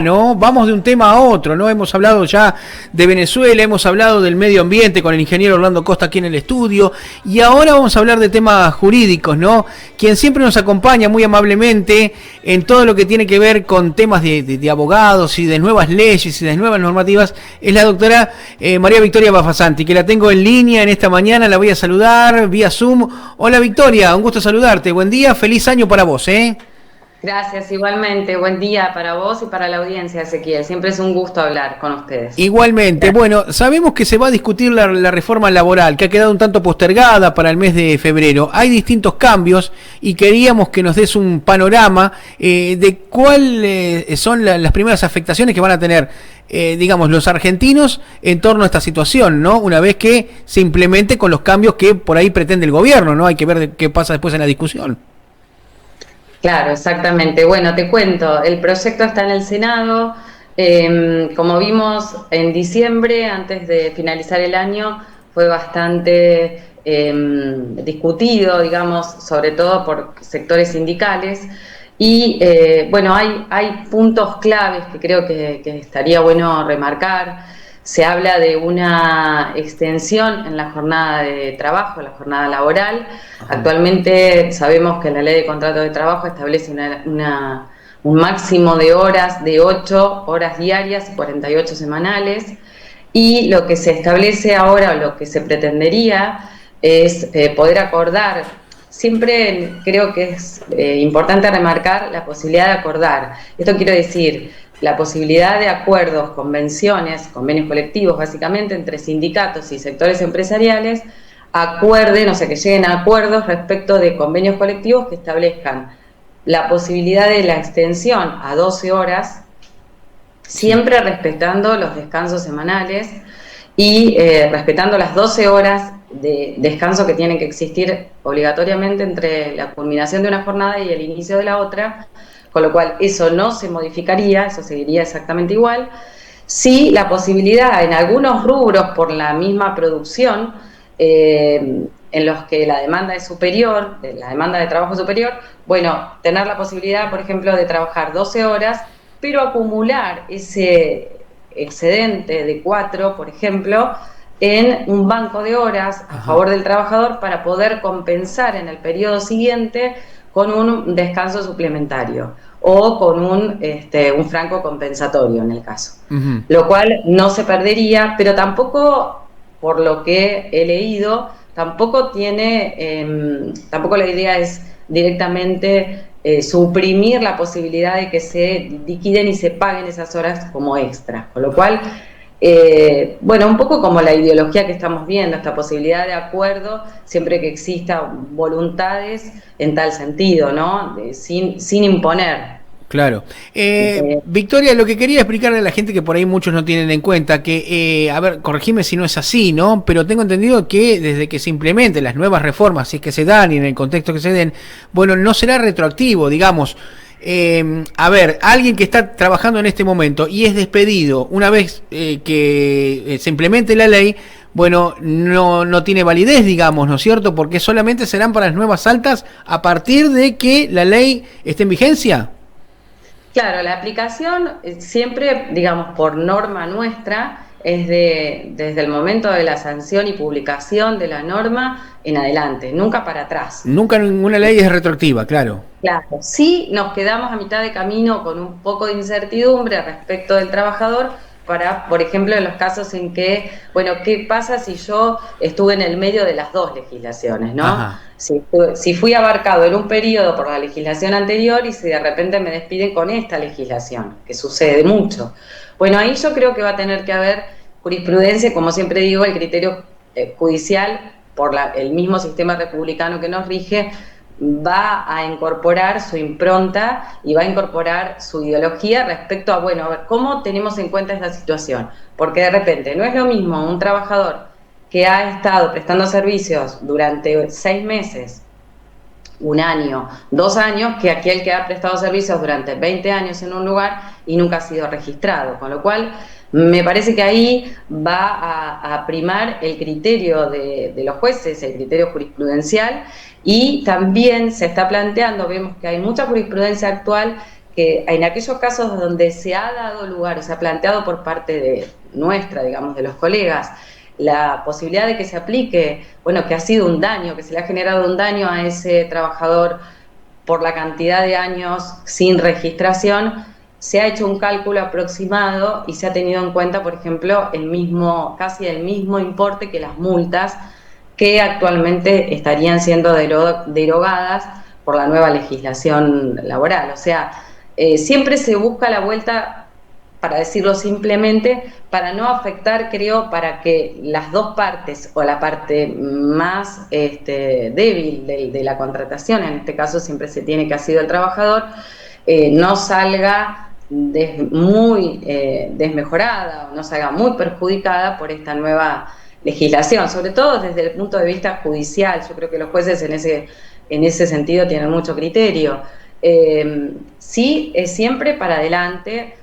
¿No? Vamos de un tema a otro, ¿no? Hemos hablado ya de Venezuela, hemos hablado del medio ambiente con el ingeniero Orlando Costa aquí en el estudio, y ahora vamos a hablar de temas jurídicos, ¿no? Quien siempre nos acompaña muy amablemente en todo lo que tiene que ver con temas de abogados y de nuevas leyes y de nuevas normativas es la doctora María Victoria Bafasanti, que la tengo en línea en esta mañana, la voy a saludar vía Zoom. Hola Victoria, un gusto saludarte, buen día, feliz año para vos, ¿eh? Gracias, igualmente. Buen día para vos y para la audiencia, Ezequiel. Siempre es un gusto hablar con ustedes. Igualmente, Gracias. bueno, sabemos que se va a discutir la reforma laboral, que ha quedado un tanto postergada para el mes de febrero. Hay distintos cambios y queríamos que nos des un panorama de cuáles son las primeras afectaciones que van a tener, digamos, los argentinos en torno a esta situación, ¿no? Una vez que se implemente con los cambios que por ahí pretende el gobierno, ¿no? Hay que ver qué pasa después en la discusión. Claro, exactamente. Bueno, te cuento, el proyecto está en el Senado. Como vimos en diciembre, antes de finalizar el año, fue bastante discutido, digamos, sobre todo por sectores sindicales. Y bueno, hay puntos claves que creo que estaría bueno remarcar. Se habla de una extensión en la jornada de trabajo, la jornada laboral. Ajá. Actualmente sabemos que la ley de contrato de trabajo establece un máximo de horas de 8 horas diarias y 48 semanales. Y lo que se establece ahora, o lo que se pretendería, es poder acordar. Siempre creo que es importante remarcar la posibilidad de acordar. Esto quiero decir, la posibilidad de acuerdos, convenciones, convenios colectivos básicamente entre sindicatos y sectores empresariales, acuerden, o sea que lleguen a acuerdos respecto de convenios colectivos que establezcan la posibilidad de la extensión a 12 horas, siempre respetando los descansos semanales y respetando las 12 horas de descanso que tienen que existir obligatoriamente entre la culminación de una jornada y el inicio de la otra, con lo cual eso no se modificaría, eso seguiría exactamente igual. Sí, la posibilidad en algunos rubros por la misma producción, en los que la demanda es superior, la demanda de trabajo es superior, bueno, tener la posibilidad, por ejemplo, de trabajar 12 horas, pero acumular ese excedente de 4, por ejemplo, en un banco de horas a favor del trabajador para poder compensar en el periodo siguiente con un descanso suplementario o con un franco compensatorio en el caso. Lo cual no se perdería, pero tampoco, por lo que he leído, tampoco tampoco la idea es directamente suprimir la posibilidad de que se liquiden y se paguen esas horas como extras, con lo cual bueno, un poco como la ideología que estamos viendo, esta posibilidad de acuerdo, siempre que existan voluntades en tal sentido, ¿no? Sin imponer. Claro. Victoria, lo que quería explicarle a la gente que por ahí muchos no tienen en cuenta, que, a ver, corregime si no es así, ¿no? Pero tengo entendido que desde que se implementen las nuevas reformas, si es que se dan y en el contexto que se den, bueno, no será retroactivo, digamos. A ver, alguien que está trabajando en este momento y es despedido una vez que se implemente la ley, bueno, no tiene validez, digamos, ¿no es cierto? Porque solamente serán para las nuevas altas a partir de que la ley esté en vigencia. Claro, la aplicación siempre, digamos, por norma nuestra, es desde el momento de la sanción y publicación de la norma en adelante, nunca para atrás. Nunca ninguna ley es retroactiva, claro. Claro, sí nos quedamos a mitad de camino con un poco de incertidumbre respecto del trabajador para, por ejemplo, en los casos en que, bueno, ¿qué pasa si yo estuve en el medio de las dos legislaciones, ¿no? Si fui abarcado en un periodo por la legislación anterior y si de repente me despiden con esta legislación, que sucede mucho. Bueno, ahí yo creo que va a tener que haber jurisprudencia, como siempre digo, el criterio judicial por el mismo sistema republicano que nos rige, va a incorporar su impronta y va a incorporar su ideología respecto a, bueno, a ver, ¿cómo tenemos en cuenta esta situación? Porque de repente no es lo mismo un trabajador que ha estado prestando servicios durante 6 meses, 1 año, 2 años, que aquel que ha prestado servicios durante 20 años en un lugar y nunca ha sido registrado, con lo cual me parece que ahí va a primar el criterio de los jueces, el criterio jurisprudencial, y también se está planteando, vemos que hay mucha jurisprudencia actual que en aquellos casos donde se ha dado lugar o se ha planteado por parte de nuestra, digamos, de los colegas, la posibilidad de que se aplique, bueno, que ha sido un daño, que se le ha generado un daño a ese trabajador por la cantidad de años sin registración, se ha hecho un cálculo aproximado y se ha tenido en cuenta, por ejemplo, casi el mismo importe que las multas que actualmente estarían siendo derogadas por la nueva legislación laboral. O sea, siempre se busca la vuelta, para decirlo simplemente, para no afectar, creo, para que las dos partes, o la parte más débil de la contratación, en este caso siempre se tiene que ha sido el trabajador, no salga muy desmejorada o no salga muy perjudicada por esta nueva legislación, sobre todo desde el punto de vista judicial. Yo creo que los jueces en ese sentido tienen mucho criterio. Sí, es siempre para adelante,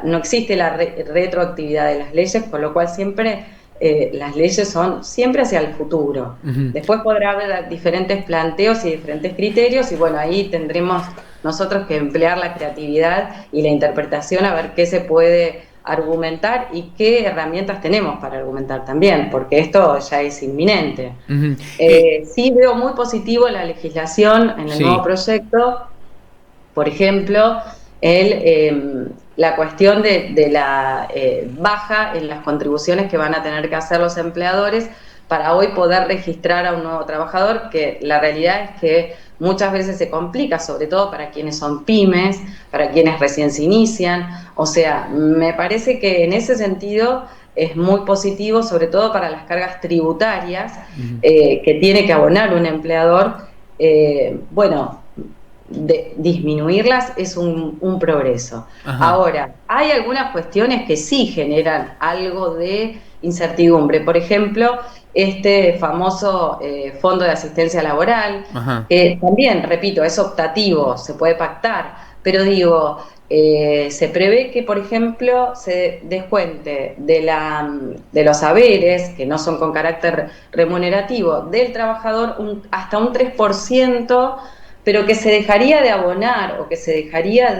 no existe la retroactividad de las leyes, con lo cual siempre las leyes son siempre hacia el futuro. Después podrá haber diferentes planteos y diferentes criterios, y bueno, ahí tendremos nosotros que emplear la creatividad y la interpretación a ver qué se puede argumentar y qué herramientas tenemos para argumentar también, porque esto ya es inminente. Sí veo muy positivo la legislación en el nuevo proyecto, por ejemplo, la cuestión de la baja en las contribuciones que van a tener que hacer los empleadores para hoy poder registrar a un nuevo trabajador, que la realidad es que muchas veces se complica, sobre todo para quienes son pymes, para quienes recién se inician. O sea, me parece que en ese sentido es muy positivo, sobre todo para las cargas tributarias que tiene que abonar un empleador. Bueno, disminuirlas es un progreso. Ahora, hay algunas cuestiones que sí generan algo de incertidumbre. Por ejemplo, este famoso fondo de asistencia laboral, que también, repito, es optativo, se puede pactar, pero digo, se prevé que, por ejemplo, se descuente de los haberes, que no son con carácter remunerativo, del trabajador hasta un 3%, pero que se dejaría de abonar o que se dejaría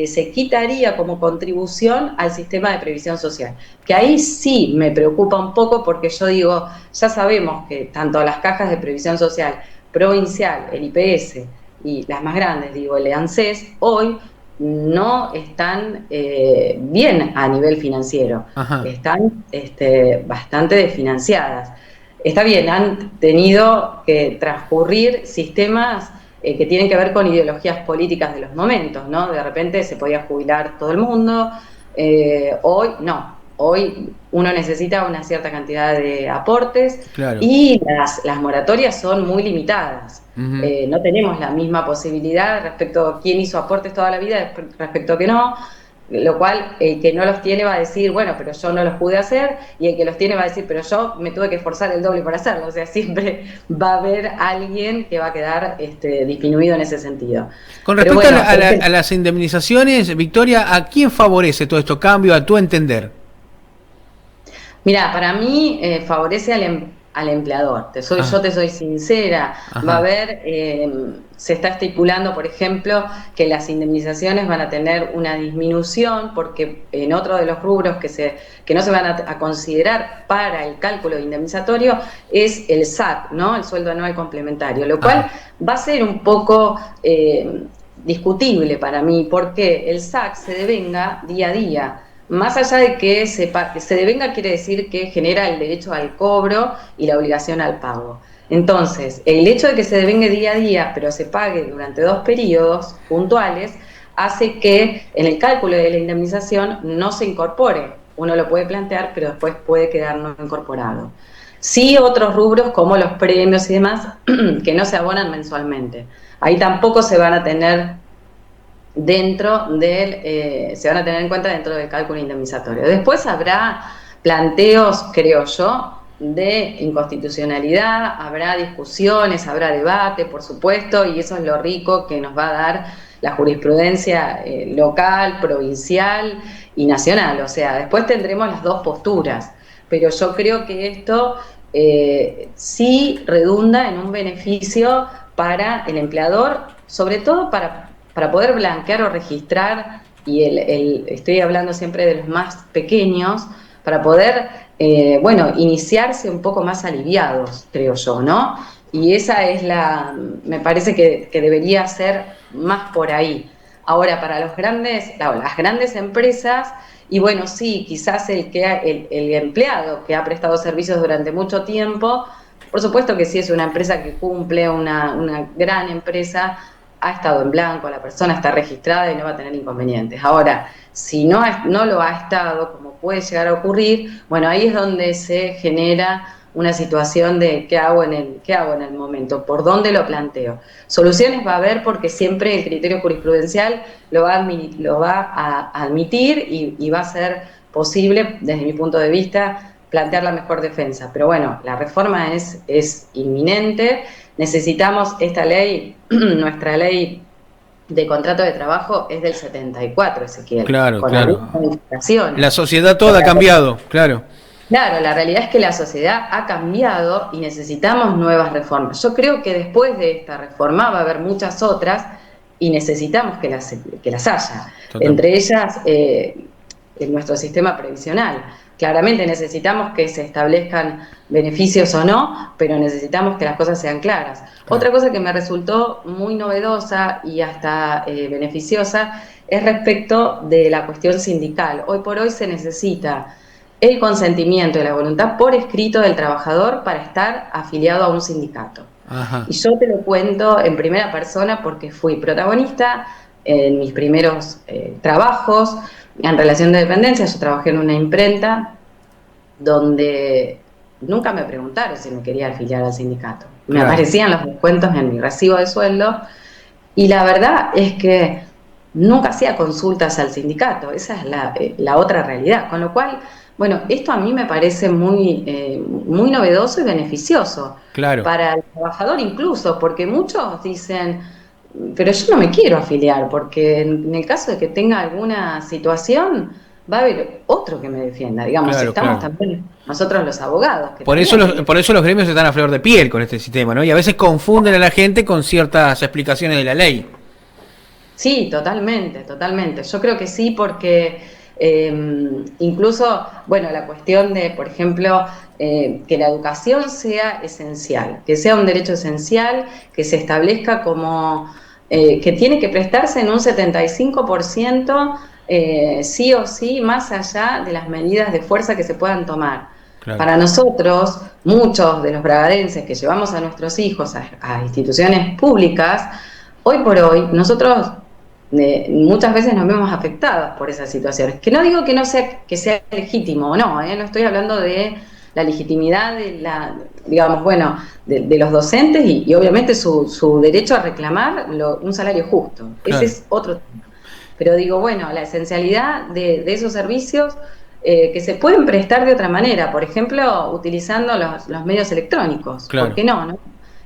se quitaría como contribución al sistema de previsión social. Que ahí sí me preocupa un poco, porque yo digo, ya sabemos que tanto las cajas de previsión social provincial, el IPS, y las más grandes, digo, el ANSES, hoy no están bien a nivel financiero, están bastante desfinanciadas. Está bien, han tenido que transcurrir sistemas que tienen que ver con ideologías políticas de los momentos, ¿no? De repente se podía jubilar todo el mundo, hoy no, hoy uno necesita una cierta cantidad de aportes, y las moratorias son muy limitadas. No tenemos la misma posibilidad respecto a quién hizo aportes toda la vida, respecto a que no, lo cual el que no los tiene va a decir, bueno, pero yo no los pude hacer, y el que los tiene va a decir, pero yo me tuve que esforzar el doble para hacerlo. O sea, siempre va a haber alguien que va a quedar disminuido en ese sentido. Con respecto a las indemnizaciones, Victoria, ¿a quién favorece todo esto cambio, a tu entender? Mira, para mí favorece al empleador. Yo te soy sincera. Va a haber, se está estipulando, por ejemplo, que las indemnizaciones van a tener una disminución, porque en otro de los rubros que no se van a considerar para el cálculo indemnizatorio es el SAC, ¿no? El sueldo anual complementario, lo cual va a ser un poco discutible para mí, porque el SAC se devenga día a día. Más allá de que se devenga, quiere decir que genera el derecho al cobro y la obligación al pago. Entonces, el hecho de que se devengue día a día, pero se pague durante 2 periodos puntuales, hace que en el cálculo de la indemnización no se incorpore. Uno lo puede plantear, pero después puede quedar no incorporado. Sí, otros rubros como los premios y demás, que no se abonan mensualmente. Ahí tampoco se van a tener se van a tener en cuenta dentro del cálculo indemnizatorio. Después habrá planteos, creo yo, de inconstitucionalidad, habrá discusiones, habrá debate, por supuesto, y eso es lo rico que nos va a dar la jurisprudencia local, provincial y nacional. O sea, después tendremos las dos posturas, pero yo creo que esto sí redunda en un beneficio para el empleador, sobre todo para para poder blanquear o registrar, y estoy hablando siempre de los más pequeños, para poder, iniciarse un poco más aliviados, creo yo, ¿no? Y esa es me parece que debería ser más por ahí. Ahora, para las grandes empresas, y bueno, sí, quizás el empleado que ha prestado servicios durante mucho tiempo, por supuesto que si es una empresa que cumple, una gran empresa, ha estado en blanco, la persona está registrada y no va a tener inconvenientes. Ahora, si no lo ha estado, como puede llegar a ocurrir, bueno, ahí es donde se genera una situación de ¿qué hago en el momento? ¿Por dónde lo planteo? Soluciones va a haber, porque siempre el criterio jurisprudencial lo va a admitir y va a ser posible, desde mi punto de vista, plantear la mejor defensa. Pero bueno, la reforma es inminente. Necesitamos esta ley, nuestra ley de contrato de trabajo es del 74, Ezequiel. Claro, con claro. Modificaciones. La sociedad toda ha cambiado, claro. Claro, la realidad es que la sociedad ha cambiado y necesitamos nuevas reformas. Yo creo que después de esta reforma va a haber muchas otras y necesitamos que las haya. Total. Entre ellas, en nuestro sistema previsional. Claramente necesitamos que se establezcan beneficios o no, pero necesitamos que las cosas sean claras. Claro. Otra cosa que me resultó muy novedosa y hasta beneficiosa es respecto de la cuestión sindical. Hoy por hoy se necesita el consentimiento y la voluntad por escrito del trabajador para estar afiliado a un sindicato. Ajá. Y yo te lo cuento en primera persona porque fui protagonista en mis primeros trabajos en relación de dependencia. Yo trabajé en una imprenta donde nunca me preguntaron si me quería afiliar al sindicato. Me aparecían los descuentos en mi recibo de sueldo y la verdad es que nunca hacía consultas al sindicato. Esa es la otra realidad. Con lo cual, bueno, esto a mí me parece muy novedoso y beneficioso. Claro. Para el trabajador incluso, porque muchos dicen, pero yo no me quiero afiliar, porque en el caso de que tenga alguna situación, va a haber otro que me defienda. Digamos, claro, estamos también nosotros los abogados. Por eso los gremios están a flor de piel con este sistema, ¿no? Y a veces confunden a la gente con ciertas explicaciones de la ley. Sí, totalmente, totalmente. Yo creo que sí, porque incluso, bueno, la cuestión de, por ejemplo, que la educación sea esencial, que sea un derecho esencial, que se establezca como que tiene que prestarse en un 75%, sí o sí, más allá de las medidas de fuerza que se puedan tomar. Claro. Para nosotros, muchos de los bragadenses que llevamos a nuestros hijos a instituciones públicas, hoy por hoy, nosotros muchas veces nos vemos afectados por esas situaciones. Que no digo que no sea legítimo o no, no estoy hablando de la legitimidad de de los docentes y obviamente su derecho a reclamar un salario justo. Claro. Ese es otro tema. Pero digo, bueno, la esencialidad de esos servicios que se pueden prestar de otra manera, por ejemplo, utilizando los medios electrónicos. Claro. ¿Por qué no?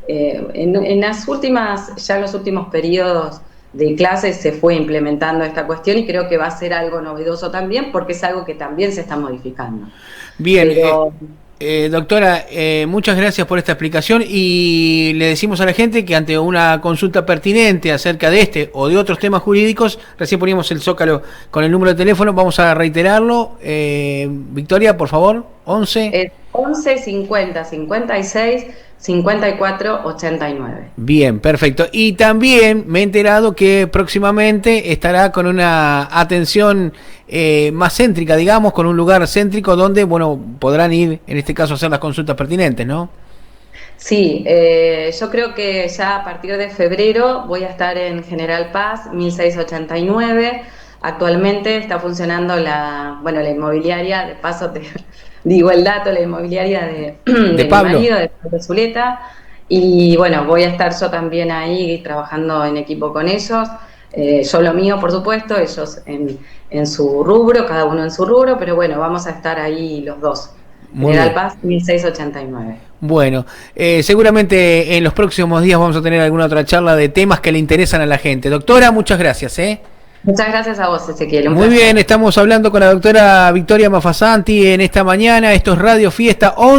En los últimos periodos de clases se fue implementando esta cuestión y creo que va a ser algo novedoso también, porque es algo que también se está modificando. Bien, pero, doctora, muchas gracias por esta explicación y le decimos a la gente que ante una consulta pertinente acerca de este o de otros temas jurídicos, recién poníamos el zócalo con el número de teléfono, vamos a reiterarlo. Victoria, por favor, 11. 11 50 56 54 89. Bien, perfecto. Y también me he enterado que próximamente estará con una atención más céntrica, digamos, con un lugar céntrico donde, bueno, podrán ir, en este caso, a hacer las consultas pertinentes, ¿no? Sí, yo creo que ya a partir de febrero voy a estar en General Paz, 1689. Actualmente está funcionando la inmobiliaria, de paso te digo el dato, la inmobiliaria de mi marido, de Pablo Zuleta, y bueno, voy a estar yo también ahí trabajando en equipo con ellos, yo lo mío por supuesto, ellos en su rubro, cada uno en su rubro, pero bueno, vamos a estar ahí los dos. General Paz 1689. Bueno, seguramente en los próximos días vamos a tener alguna otra charla de temas que le interesan a la gente. Doctora, muchas gracias. Muchas gracias a vos, Ezequiel. Muy bien, estamos hablando con la doctora Victoria Mafasanti en esta mañana. Esto es Radio Fiesta 11.